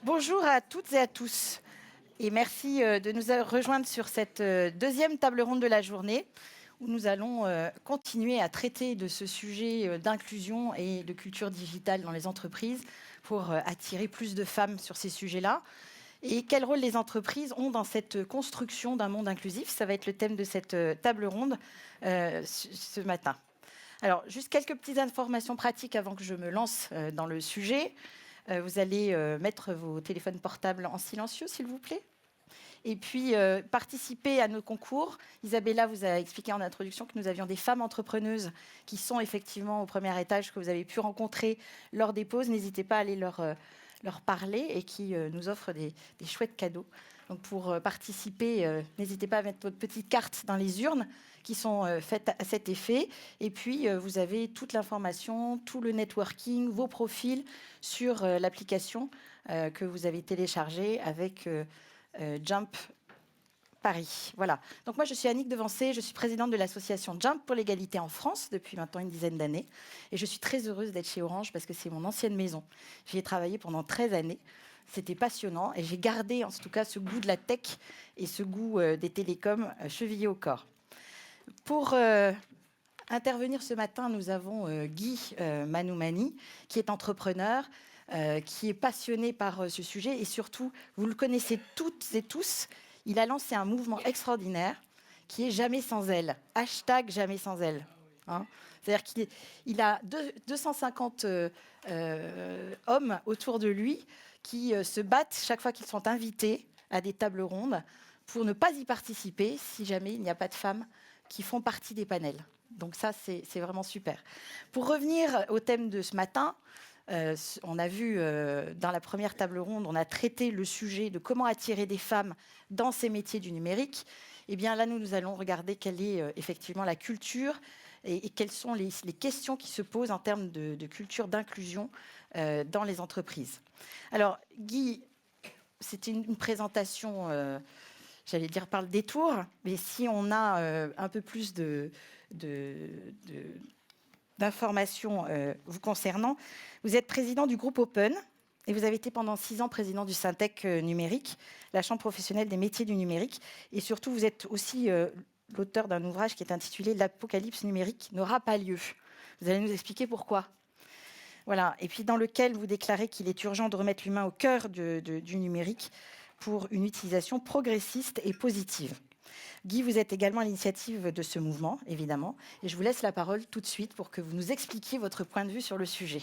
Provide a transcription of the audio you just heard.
Bonjour à toutes et à tous et merci de nous rejoindre sur cette deuxième table ronde de la journée où nous allons continuer à traiter de ce sujet d'inclusion et de culture digitale dans les entreprises pour attirer plus de femmes sur ces sujets-là. Et quel rôle les entreprises ont dans cette construction d'un monde inclusif? Ça va être le thème de cette table ronde ce matin. Alors, juste quelques petites informations pratiques avant que je me lance dans le sujet. Vous allez mettre vos téléphones portables en silencieux, s'il vous plaît. Et puis, participer à nos concours. Isabella vous a expliqué en introduction que nous avions des femmes entrepreneuses qui sont effectivement au premier étage, que vous avez pu rencontrer lors des pauses. N'hésitez pas à aller leur parler et qui nous offrent des chouettes cadeaux. Donc, pour participer, n'hésitez pas à mettre votre petite carte dans les urnes qui sont faites à cet effet. Et puis, vous avez toute l'information, tout le networking, vos profils sur l'application que vous avez téléchargée avec Jump Paris. Voilà. Donc moi, je suis Annick Devancé, je suis présidente de l'association Jump pour l'égalité en France depuis maintenant une dizaine d'années. Et je suis très heureuse d'être chez Orange parce que c'est mon ancienne maison. J'y ai travaillé pendant 13 années. C'était passionnant et j'ai gardé en tout cas ce goût de la tech et ce goût des télécoms chevillé au corps. Pour intervenir ce matin, nous avons Guy Manoumani, qui est entrepreneur, qui est passionné par ce sujet et surtout, vous le connaissez toutes et tous, il a lancé un mouvement extraordinaire qui est Jamais sans elle. Hashtag Jamais sans elle. Hein. C'est-à-dire qu'il a 250 hommes autour de lui qui se battent chaque fois qu'ils sont invités à des tables rondes pour ne pas y participer si jamais il n'y a pas de femmes qui font partie des panels. Donc ça, c'est vraiment super. Pour revenir au thème de ce matin, on a vu dans la première table ronde, on a traité le sujet de comment attirer des femmes dans ces métiers du numérique. Et bien là, nous allons regarder quelle est effectivement la culture et quelles sont les questions qui se posent en termes de culture d'inclusion dans les entreprises. Alors, Guy, c'était une présentation, j'allais dire par le détour, mais si on a un peu plus d'informations vous concernant. Vous êtes président du groupe Open et vous avez été pendant 6 ans président du Syntec numérique, la chambre professionnelle des métiers du numérique. Et surtout, vous êtes aussi l'auteur d'un ouvrage qui est intitulé « L'apocalypse numérique n'aura pas lieu ». Vous allez nous expliquer pourquoi. Voilà. Et puis dans lequel vous déclarez qu'il est urgent de remettre l'humain au cœur du numérique pour une utilisation progressiste et positive. Guy, vous êtes également à l'initiative de ce mouvement, évidemment, et je vous laisse la parole tout de suite pour que vous nous expliquiez votre point de vue sur le sujet.